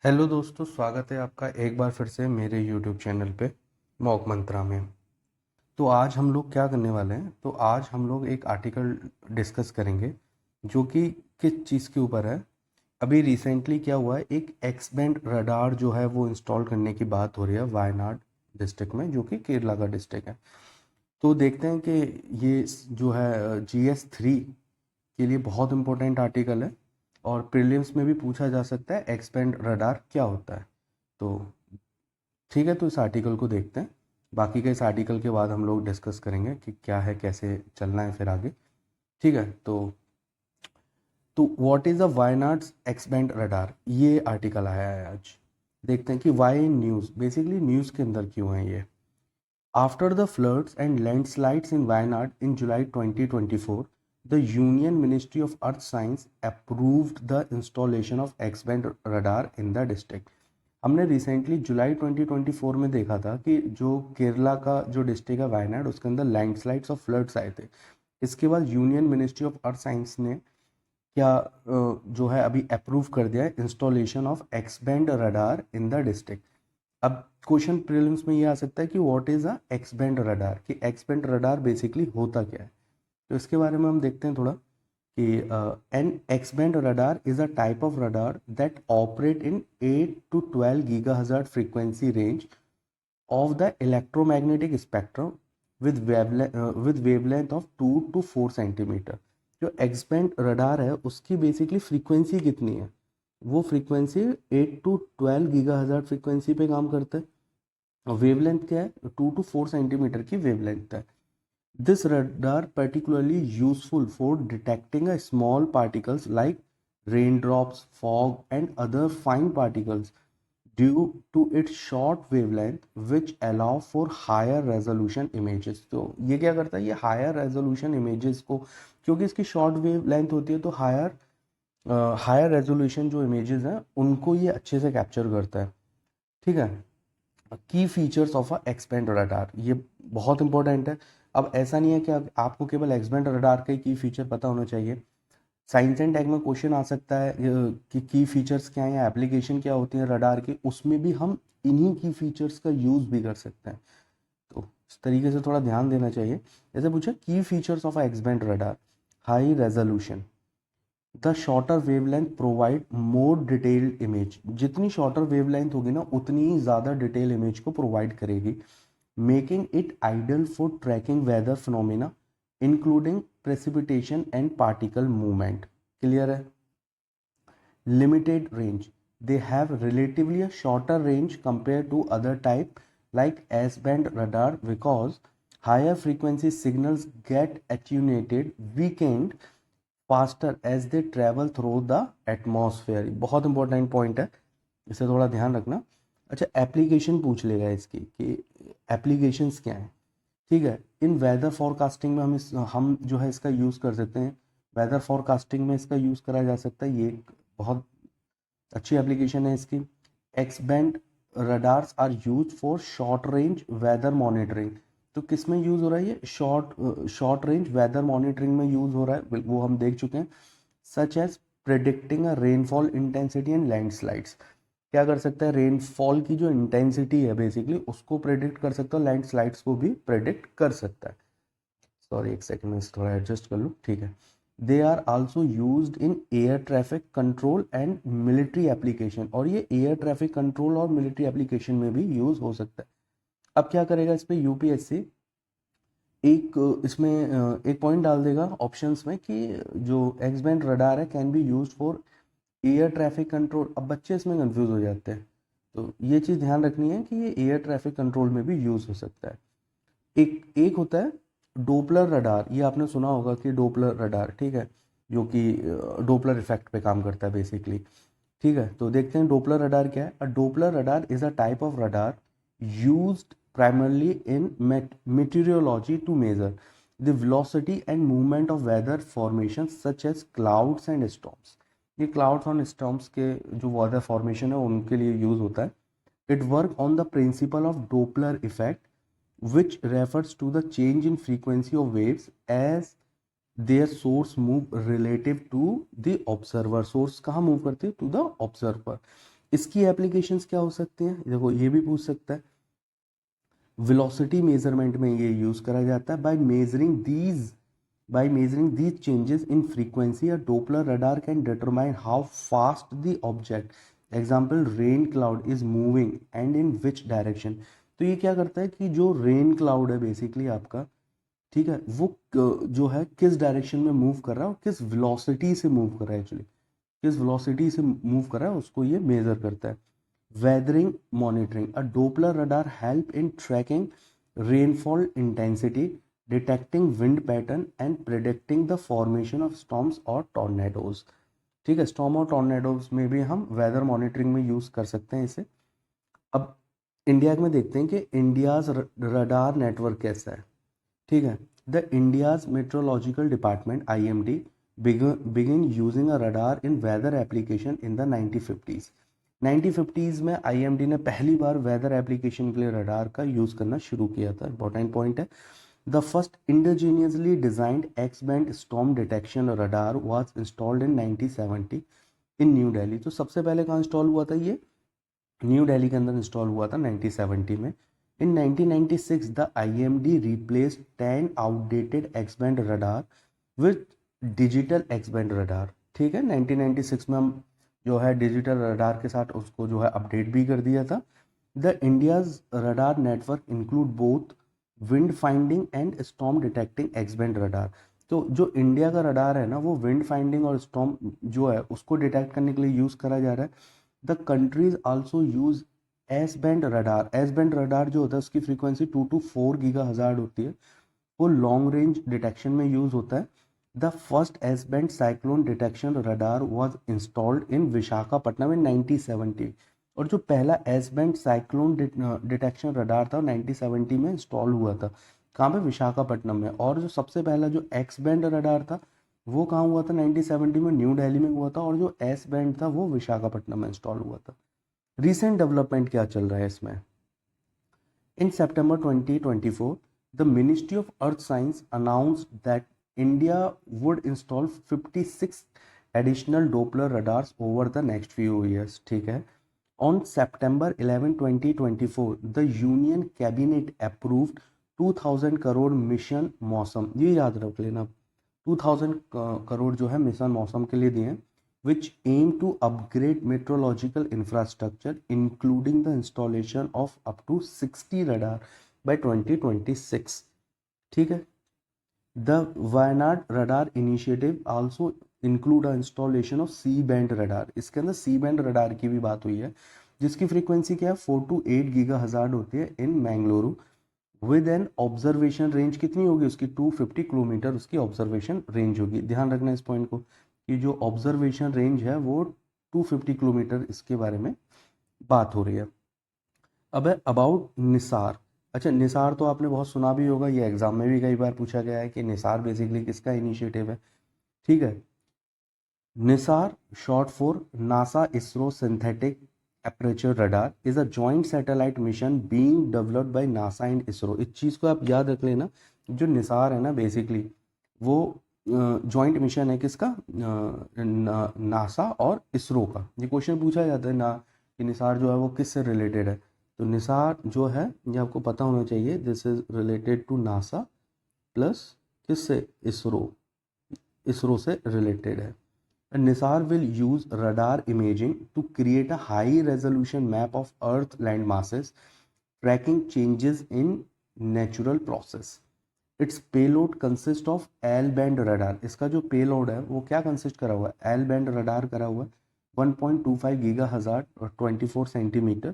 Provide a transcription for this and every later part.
Hello दोस्तों, स्वागत है आपका एक बार फिर से मेरे यूट्यूब चैनल पे मॉक मंत्रा में। तो आज हम लोग क्या करने वाले हैं, तो आज हम लोग एक आर्टिकल डिस्कस करेंगे जो कि किस चीज़ के ऊपर है। अभी रिसेंटली क्या हुआ है, एक एक्स बैंड रडार जो है वो इंस्टॉल करने की बात हो रही है वायनाड डिस्ट्रिक्ट में, जो कि केरला का डिस्ट्रिक्ट है। तो देखते हैं कि ये जो है GS3 के लिए बहुत इंपॉर्टेंट आर्टिकल है और प्रीलिम्स में भी पूछा जा सकता है एक्स बैंड रडार क्या होता है। तो ठीक है, तो इस आर्टिकल को देखते हैं। बाकी के इस आर्टिकल के बाद हम लोग डिस्कस करेंगे कि क्या है, कैसे चलना है फिर आगे। ठीक है, तो what is a Wayanad's X band radar, ये आर्टिकल आया है आज। देखते हैं कि वाई न्यूज़, बेसिकली न्यूज़ के अंदर क्यों है ये। After the floods and landslides in Wayanad in July 2024, the Union Ministry of Earth Science approved the installation of X-band radar in the district. हमने रिसेंटली जुलाई 2024 में देखा था कि जो केरला का जो डिस्ट्रिक्ट है वायनाड, उसके अंदर लैंडस्लाइड्स और फ्लड्स आए थे। इसके बाद union ministry of earth science ने क्या जो है अभी अप्रूव कर दिया है installation of x band radar in the district. अब क्वेश्चन प्रीलिम्स में ये आ सकता है कि what is a x band radar, कि एक्स बैंड रडार बेसिकली होता क्या है। तो इसके बारे में हम देखते हैं थोड़ा कि an X band radar is a type of radar that operate in 8 to 12 gigahertz frequency range of the electromagnetic spectrum with wavelength of 2 to 4 centimetre. जो एक्स बैंड रडार है उसकी बेसिकली फ्रीक्वेंसी कितनी है, वो फ्रीक्वेंसी 8 to 12 गीगाहर्ट्ज फ्रीक्वेंसी पे काम करता है। वेवलेंथ क्या है, 2 to 4 सेंटीमीटर की वेवलेंथ है। This radar particularly useful for detecting a small particles like raindrops, fog and other fine particles due to its short wavelength which allow for higher resolution images। तो ये क्या करता है, ये हायर रेजोल्यूशन इमेजेस को, क्योंकि इसकी शॉर्ट वेव लेंथ होती है तो हायर रेजोल्यूशन जो इमेजेस हैं उनको ये अच्छे से कैप्चर करता है। ठीक है, की फीचर्स ऑफ अ एक्सबैंड रडार, ये बहुत इंपॉर्टेंट है। अब ऐसा नहीं है कि आपको केवल एक्सबैंड रडार का ही की फीचर पता होना चाहिए। साइंस एंड टेक में क्वेश्चन आ सकता है कि की फीचर्स क्या है या एप्लीकेशन क्या होती है रडार की, उसमें भी हम इन्हीं की फीचर्स का यूज़ भी कर सकते हैं। तो इस तरीके से थोड़ा ध्यान देना चाहिए। जैसे पूछा की features of X band radar, high resolution, the shorter wavelength provide more detailed image. जितनी शॉर्टर वेवलेंथ होगी ना उतनी ही ज़्यादा डिटेल इमेज को प्रोवाइड करेगी, making it ideal for tracking weather phenomena including precipitation and particle movement. Clear है। Limited range, they have relatively a shorter range compared to other type like S-band radar because higher frequency signals get attenuated, weakened faster as they travel through the atmosphere. बहुत important point है, इसे थोड़ा ध्यान रखना। अच्छा, application पूछ लेगा इसकी कि एप्लीकेशंस क्या हैं। ठीक है, इन वेदर फॉरकास्टिंग में हम जो है इसका यूज़ कर सकते हैं। वेदर फॉरकास्टिंग में इसका यूज़ करा जा सकता है, ये एक बहुत अच्छी एप्लीकेशन है इसकी। X band radars are use for short range weather monitoring. तो किस में यूज़ हो रहा है ये, शॉर्ट रेंज वेदर मॉनिटरिंग में यूज़ हो रहा है, वो हम देख चुके हैं। Such as predicting a rainfall intensity and landslides, क्या कर सकता है, रेनफॉल की जो इंटेंसिटी है बेसिकली उसको प्रेडिक्ट कर सकता है, लैंडस्लाइड्स को भी प्रेडिक्ट कर सकता है। सॉरी, एक सेकंड में थोड़ा एडजस्ट कर लूँ। ठीक है, they are also used in air traffic control and military application, और ये एयर ट्रैफिक कंट्रोल और मिलिट्री एप्लीकेशन में भी यूज हो सकता है। अब क्या करेगा इस पे यूपीएससी, इसमें एक पॉइंट डाल देगा ऑप्शंस में कि जो एक्स बैंड रडार है can be use for air traffic control. अब बच्चे इसमें कंफ्यूज हो जाते हैं, तो ये चीज़ ध्यान रखनी है कि ये एयर ट्रैफिक कंट्रोल में भी यूज हो सकता है। एक एक होता है डोपलर रडार, ये आपने सुना होगा कि डोपलर रडार, ठीक है, जो कि डोपलर इफेक्ट पे काम करता है बेसिकली। ठीक है, तो देखते हैं डोपलर रडार क्या है। A Doppler radar is a type of radar used primarily in meteorology to measure the velocity and movement of weather formations such as clouds and storms। ये clouds और storms के जो weather formation है उनके लिए use होता है। It work on the principle of Doppler effect which refers to the change in frequency of waves as their source move relative to the observer। source कहाँ move करती है, to the observer। इसकी applications क्या हो सकती हैं, देखो ये भी पूछ सकता है। वेलोसिटी मेजरमेंट में ये यूज करा जाता है। By measuring these changes in frequency a Doppler radar can determine how fast the object example rain cloud is moving and in which direction. तो ये क्या करता है कि जो रेन क्लाउड है बेसिकली आपका, ठीक है, वो जो है किस डायरेक्शन में मूव कर रहा है और किस वेलोसिटी से मूव कर रहा है, एक्चुअली किस वेलोसिटी से मूव कर रहा है उसको ये मेजर करता है। Weathering monitoring, a Doppler radar help in tracking rainfall intensity, detecting wind pattern and predicting the formation of storms और टॉर्नेडोज। ठीक है, स्टॉर्म और टॉर्नेडोज में भी हम वेदर मॉनिटरिंग में यूज कर सकते हैं इसे। अब इंडिया में देखते हैं कि इंडियाज रडार नेटवर्क कैसा है। ठीक है, the India's metrological department IMD begin using a radar in weather application in the 1950s। 1950s में IMD ने पहली बार वेदर एप्लीकेशन के लिए रडार का यूज़ करना शुरू किया था। इंपॉर्टेंट पॉइंट है, the first indigenously designed x band storm detection radar was installed in 1970 in new Delhi. तो सबसे पहले कहाँ इंस्टॉल हुआ था ये, न्यू दिल्ली के अंदर इंस्टॉल हुआ था 1970 में। इन 1996 the IMD replaced 10 outdated x band radar with digital x band radar. ठीक है, 1996 में हम जो है डिजिटल रडार के साथ उसको जो है अपडेट भी कर दिया था। The India's radar network include both wind finding and storm detecting x band radar. तो जो इंडिया का रडार है ना, वो विंड फाइंडिंग और स्टॉर्म जो है उसको डिटेक्ट करने के लिए यूज़ करा जा रहा है। The countries also use S band radar. S band radar जो होता है उसकी फ्रीक्वेंसी 2 to 4 गीगा हज़ार्ड होती है, वो लॉन्ग रेंज डिटेक्शन में यूज होता है। The first S band cyclone detection radar was installed in Visakhapatnam in 1970। और जो पहला S band cyclone detection radar था 1970 में इंस्टॉल हुआ था, कहाँ पे, विशाखापट्टनम में। और जो सबसे पहला जो एक्स बैंड रडार था वो कहाँ हुआ था 1970 में, न्यू दिल्ली में हुआ था। और जो एस बैंड था वो विशाखापट्टनम में इंस्टॉल हुआ था। रिसेंट डेवलपमेंट क्या चल रहा है इसमें, इन September 2024 the Ministry of Earth Science announced that India would install 56 additional Doppler radars over the next few years। ठीक है, on September 11, 2024 the Union Cabinet approved 2000 crore mission मौसम, ये याद रख लेना, 2000 करोड़ जो है मिशन मौसम के लिए दिए हैं, which aim to upgrade meteorological infrastructure including the installation of up to 60 radar by 2026। ठीक है, the Wayanad radar initiative also include a installation of C band radar। इसके अंदर C band radar की भी बात हुई है, जिसकी फ्रीक्वेंसी क्या है 4 to 8 गीगा हज़ार्ड होती है in Mangaluru, with an observation range कितनी होगी उसकी 250 किलोमीटर उसकी ऑब्जर्वेशन रेंज होगी। ध्यान रखना इस पॉइंट को कि जो ऑब्जर्वेशन रेंज है वो 250 किलोमीटर, इसके बारे में बात हो रही है। अब है अबाउट निसार। अच्छा, निसार तो आपने बहुत सुना भी होगा, ये एग्जाम में भी कई बार पूछा गया है कि निसार बेसिकली किसका इनिशिएटिव है। ठीक है, Nisar short for NASA ISRO synthetic aperture radar is a joint satellite mission being developed by NASA and ISRO. इस चीज़ को आप याद रख लेना, जो निसार है ना बेसिकली वो जॉइंट मिशन है किसका, नासा और इसरो का। ये क्वेश्चन पूछा जाता है ना कि निसार जो है वो किससे रिलेटेड है। तो निसार जो है ये आपको पता होना चाहिए, this is related to NASA plus किससे, इसरो, इसरो से रिलेटेड है। NISAR will use radar imaging to create a high resolution map of Earth land masses, tracking changes in natural process। Its payload consists of L-band radar। इसका जो payload है वो क्या consist करा हुआ है, L-band radar करा हुआ है, 1.25 गीगा हज़ार और 24 centimetre,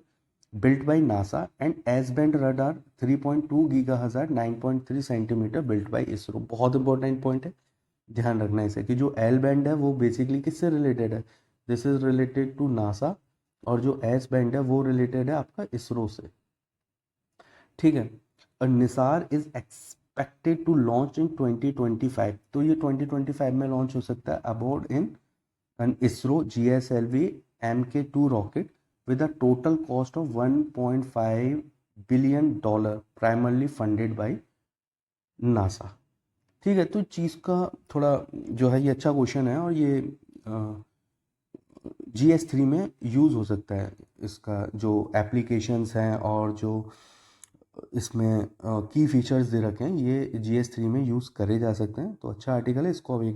built by NASA, and S-band radar 3.2 giga हज़ार 9.3 सेंटीमीटर, built by ISRO। बहुत इंपॉर्टेंट पॉइंट है, ध्यान रखना इसे कि जो एल बैंड है वो बेसिकली किससे रिलेटेड है, this is related to NASA, और जो एस बैंड है वो रिलेटेड है आपका इसरो से। ठीक है, और NISAR is expected to launch in 2025। तो ये 2025 में लॉन्च हो सकता है aboard in an ISRO GSLV Mk2 rocket with a total cost of $1.5 billion, primarily funded by NASA. ठीक है, तो चीज़ का थोड़ा जो है ये अच्छा क्वेश्चन है, और ये GS3 में यूज़ हो सकता है। इसका जो एप्लीकेशंस हैं और जो इसमें की फीचर्स दे रखे हैं, ये GS3 में यूज़ करे जा सकते हैं। तो अच्छा आर्टिकल है, इसको अब एक